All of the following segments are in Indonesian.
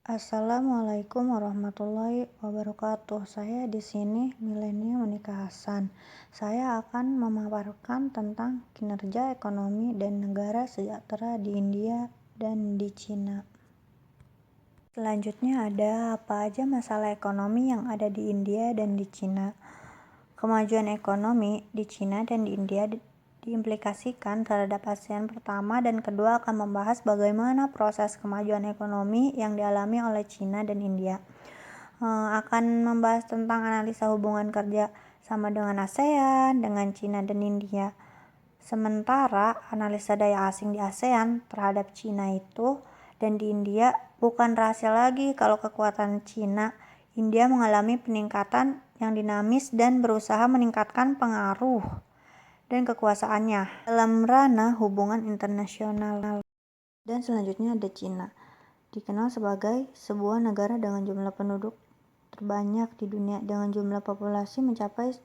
Assalamualaikum warahmatullahi wabarakatuh. Saya di sini Milenia Monika Hasan. Saya akan memaparkan tentang kinerja ekonomi dan negara sejahtera di India dan di Cina. Selanjutnya ada apa aja masalah ekonomi yang ada di India dan di Cina. Kemajuan ekonomi di Cina dan di India diimplikasikan terhadap ASEAN pertama dan kedua akan membahas bagaimana proses kemajuan ekonomi yang dialami oleh Cina dan India. Akan membahas tentang analisa hubungan kerja sama dengan ASEAN, dengan Cina dan India. Sementara analisa daya asing di ASEAN terhadap Cina itu dan di India bukan rahasia lagi kalau kekuatan India mengalami peningkatan yang dinamis dan berusaha meningkatkan pengaruh dan kekuasaannya dalam ranah hubungan internasional. Dan selanjutnya ada Cina, dikenal sebagai sebuah negara dengan jumlah penduduk terbanyak di dunia dengan jumlah populasi mencapai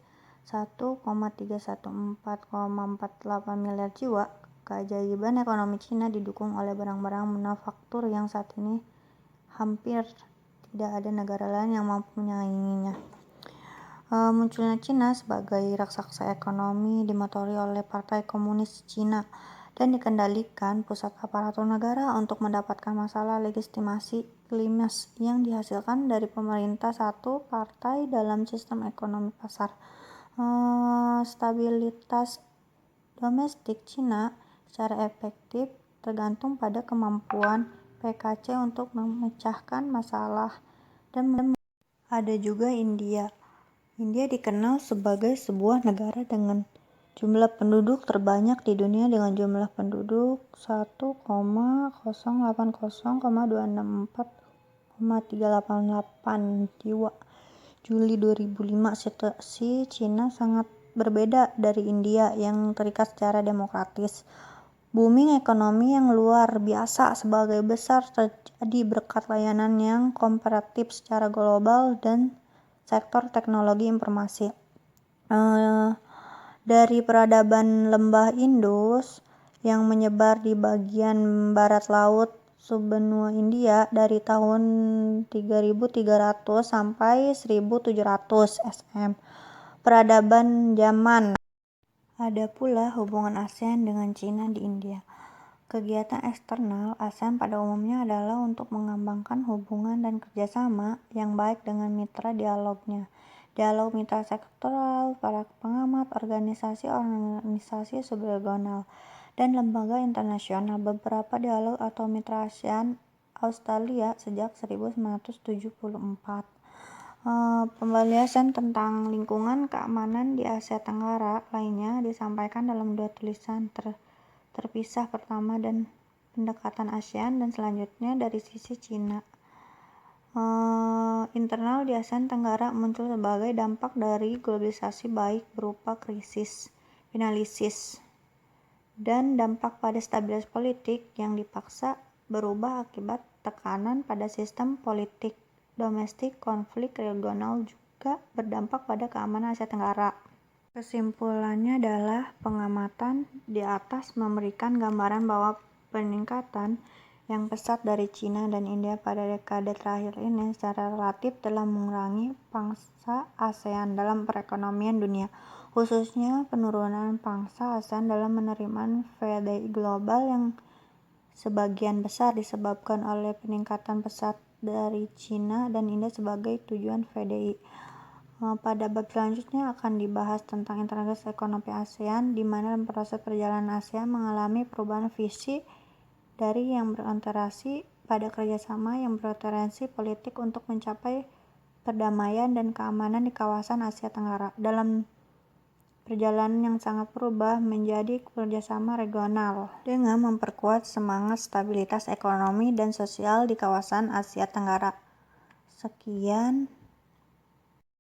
1,314,48 miliar jiwa. Keajaiban ekonomi Cina didukung oleh barang-barang manufaktur yang saat ini hampir tidak ada negara lain yang mampu menyainginya. Munculnya Cina sebagai raksasa ekonomi dimotori oleh Partai Komunis Cina dan dikendalikan pusat aparatur negara untuk mendapatkan masalah legitimasi klimas yang dihasilkan dari pemerintah satu partai dalam sistem ekonomi pasar. Stabilitas domestik Cina secara efektif tergantung pada kemampuan PKC untuk memecahkan masalah dan ada juga India. India dikenal sebagai sebuah negara dengan jumlah penduduk terbanyak di dunia dengan jumlah penduduk 1,080,264,388 jiwa. Juli 2005, situasi Cina sangat berbeda dari India yang terikat secara demokratis. Booming ekonomi yang luar biasa sebagai besar terjadi berkat layanan yang kompetitif secara global dan sektor teknologi informasi. Dari peradaban lembah Indus yang menyebar di bagian barat laut subbenua India dari tahun 3300 sampai 1700 SM. Peradaban zaman. Ada pula hubungan ASEAN dengan Cina di India. Kegiatan eksternal ASEAN pada umumnya adalah untuk mengembangkan hubungan dan kerjasama yang baik dengan mitra dialognya. Dialog mitra sektoral, para pengamat, organisasi subregional, dan lembaga internasional. Beberapa dialog atau mitra ASEAN Australia sejak 1974. Pembahasan tentang lingkungan keamanan di Asia Tenggara lainnya disampaikan dalam dua tulisan terpisah pertama dan pendekatan ASEAN dan selanjutnya dari sisi Cina. Internal di ASEAN Tenggara muncul sebagai dampak dari globalisasi baik berupa krisis finansial dan dampak pada stabilitas politik yang dipaksa berubah akibat tekanan pada sistem politik domestik. Konflik regional juga berdampak pada keamanan Asia Tenggara. Kesimpulannya adalah pengamatan di atas memberikan gambaran bahwa peningkatan yang pesat dari Cina dan India pada dekade terakhir ini secara relatif telah mengurangi pangsa ASEAN dalam perekonomian dunia, khususnya penurunan pangsa ASEAN dalam penerimaan FDI global yang sebagian besar disebabkan oleh peningkatan pesat dari Cina dan India sebagai tujuan FDI. Pada bab selanjutnya akan dibahas tentang integrasi ekonomi ASEAN, di mana proses perjalanan ASEAN mengalami perubahan visi dari yang berorientasi pada kerjasama yang berorientasi politik untuk mencapai perdamaian dan keamanan di kawasan Asia Tenggara dalam perjalanan yang sangat berubah menjadi kerjasama regional dengan memperkuat semangat stabilitas ekonomi dan sosial di kawasan Asia Tenggara. Sekian.